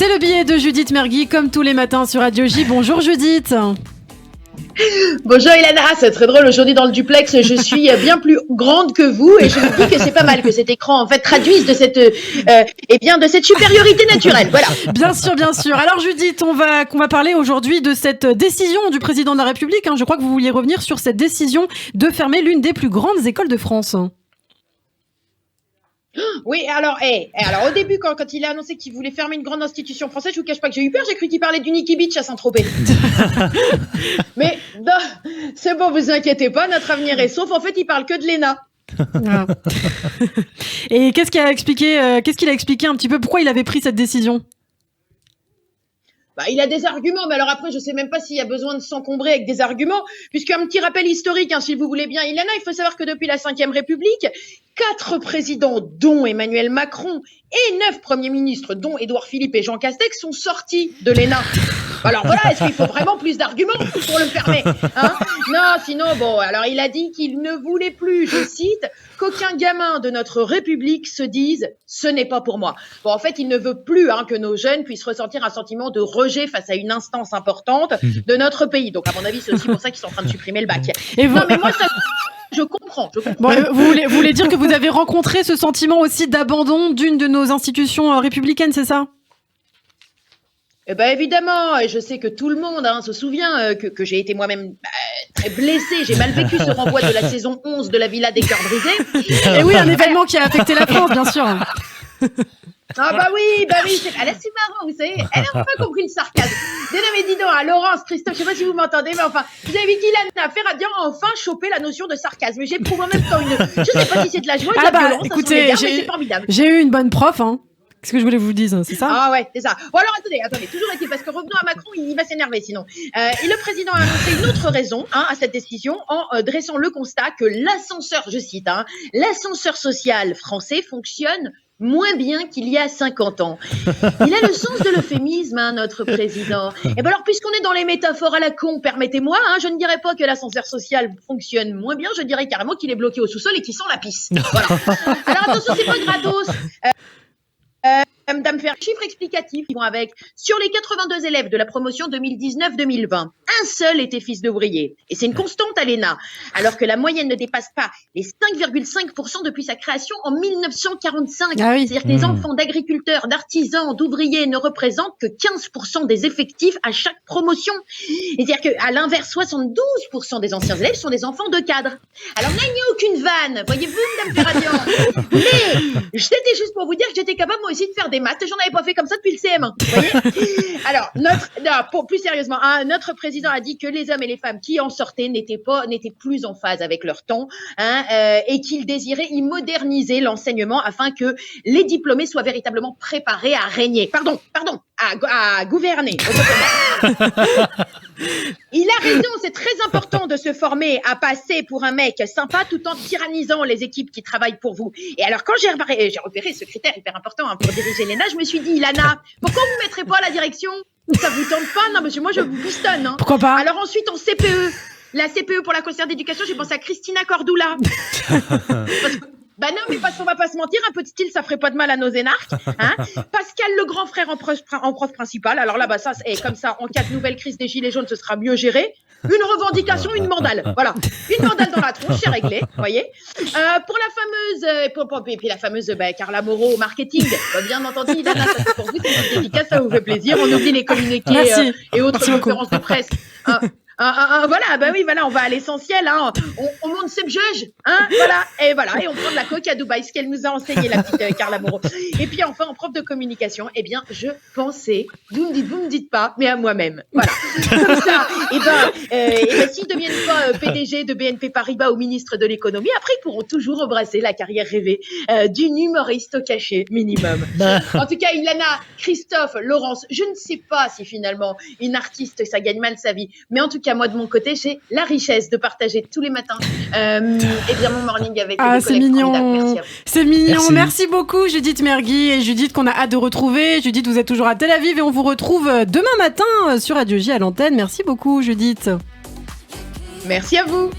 C'est le billet de Judith Mergui, comme tous les matins sur Radio J. Bonjour Judith. Bonjour Ilana, c'est très drôle, aujourd'hui dans le duplex, je suis bien plus grande que vous et je vous dis que c'est pas mal que cet écran en fait traduise de cette de cette supériorité naturelle. Voilà. Bien sûr, bien sûr. Alors Judith, on va parler aujourd'hui de cette décision du président de la République. Je crois que vous vouliez revenir sur cette décision de fermer l'une des plus grandes écoles de France. Oui, alors au début, quand il a annoncé qu'il voulait fermer une grande institution française, je vous cache pas que j'ai eu peur, j'ai cru qu'il parlait du Nikki Beach à Saint-Tropez. Mais non, c'est bon, vous inquiétez pas, notre avenir est sauf. En fait, il parle que de l'ENA. Ah. Et qu'est-ce qu'il a expliqué un petit peu pourquoi il avait pris cette décision? Il a des arguments, mais alors après, je sais même pas s'il y a besoin de s'encombrer avec des arguments, puisqu'un petit rappel historique, si vous voulez bien, Ilana, il faut savoir que depuis la Ve République, 4 présidents, dont Emmanuel Macron, et 9 premiers ministres, dont Édouard Philippe et Jean Castex, sont sortis de l'ENA. Alors voilà, est-ce qu'il faut vraiment plus d'arguments pour le fermer, Non, sinon, alors il a dit qu'il ne voulait plus, je cite, qu'aucun gamin de notre République se dise « ce n'est pas pour moi ». En fait, il ne veut plus que nos jeunes puissent ressentir un sentiment de rejet face à une instance importante de notre pays. Donc, à mon avis, c'est aussi pour ça qu'ils sont en train de supprimer le bac. Non, mais moi, ça... Je comprends. Bon, vous voulez dire que vous avez rencontré ce sentiment aussi d'abandon d'une de nos institutions républicaines, c'est ça ? Évidemment, et je sais que tout le monde se souvient que j'ai été moi-même très blessée. J'ai mal vécu ce renvoi de la saison 11 de la Villa des Cœurs Brisés. Et oui, un événement qui a affecté la France, bien sûr. Oui, c'est marrant, vous savez, elle a enfin compris le sarcasme. Mais dis donc, Laurence, Christophe, je sais pas si vous m'entendez, mais enfin, vous avez vu qu'Ilana Ferradian a enfin chopé la notion de sarcasme. J'éprouve en même temps je sais pas si c'est de la joie ou de la violence, écoutez, mais c'est formidable. J'ai eu une bonne prof, Qu'est-ce que je voulais vous dire, c'est ça? Ah ouais, c'est ça. Bon alors attendez, toujours été, parce que revenons à Macron, il va s'énerver sinon. Et le président a annoncé une autre raison à cette décision en dressant le constat que l'ascenseur, je cite, l'ascenseur social français fonctionne moins bien qu'il y a 50 ans. Il a le sens de l'euphémisme, notre président. Et alors, puisqu'on est dans les métaphores à la con, permettez-moi, je ne dirais pas que l'ascenseur social fonctionne moins bien, je dirais carrément qu'il est bloqué au sous-sol et qu'il sent la pisse. Voilà. Alors attention, c'est pas gratos. Dame faire chiffre explicatif, ils vont avec. Sur les 82 élèves de la promotion 2019-2020, un seul était fils d'ouvrier. Et c'est une constante à l'ENA, alors que la moyenne ne dépasse pas les 5,5% depuis sa création en 1945. Ah oui. C'est-à-dire que les enfants d'agriculteurs, d'artisans, d'ouvriers ne représentent que 15% des effectifs à chaque promotion. C'est-à-dire qu'à l'inverse, 72% des anciens élèves sont des enfants de cadres. Alors, là, il n'y a aucune vanne, voyez-vous, Dame Ferradian. Mais, c'était juste pour vous dire que j'étais capable, moi aussi, de faire des maths. J'en avais pas fait comme ça depuis le CM1. Vous voyez. Alors, plus sérieusement, notre président a dit que les hommes et les femmes qui en sortaient n'étaient plus en phase avec leur temps, et qu'il désirait y moderniser l'enseignement afin que les diplômés soient véritablement préparés à régner. Pardon, à gouverner. Il a raison, c'est très important de se former à passer pour un mec sympa tout en tyrannisant les équipes qui travaillent pour vous. Et alors, quand j'ai repéré ce critère hyper important pour diriger l'ENA, je me suis dit, Ilana, pourquoi vous ne mettrez pas à la direction? Ça vous tente pas? Non, monsieur, moi, je vous pistonne. Pourquoi pas? Alors ensuite, en CPE, la CPE pour la conseillère d'éducation, j'ai pensé à Christina Cordula. Non, mais parce qu'on va pas se mentir, un peu de style, ça ferait pas de mal à nos énarques, Pascal le grand frère en prof principal. Alors là, ça, c'est comme ça, en cas de nouvelle crise des gilets jaunes, ce sera mieux géré. Une revendication, une mandale. Voilà. Une mandale dans la tronche, c'est réglé, voyez. Pour la fameuse, Carla Moreau, marketing. Bien entendu, Ilana, ça c'est pour vous, c'est efficace, ça vous fait plaisir. On oublie les communiqués, et autres conférences de presse. Voilà, on va à l'essentiel, on monte subjuge, et on prend de la coke à Dubaï, ce qu'elle nous a enseigné, la petite Carla Moreau. Et puis enfin, en prof de communication, je pensais, vous me dites pas, mais à moi-même, voilà. Comme ça, s'ils deviennent pas PDG de BNP Paribas ou ministre de l'économie, après ils pourront toujours embrasser la carrière rêvée d'une humoriste au cachet minimum. En tout cas, Ilana, Christophe, Laurence, je ne sais pas si finalement une artiste ça gagne mal sa vie, mais en tout cas moi de mon côté j'ai la richesse de partager tous les matins mon morning avec des collègues formidables. Merci à vous. C'est mignon. Merci beaucoup Judith Mergui, et Judith qu'on a hâte de retrouver. Judith, vous êtes toujours à Tel Aviv et on vous retrouve demain matin sur Radio J à l'antenne. Merci beaucoup Judith. Merci à vous.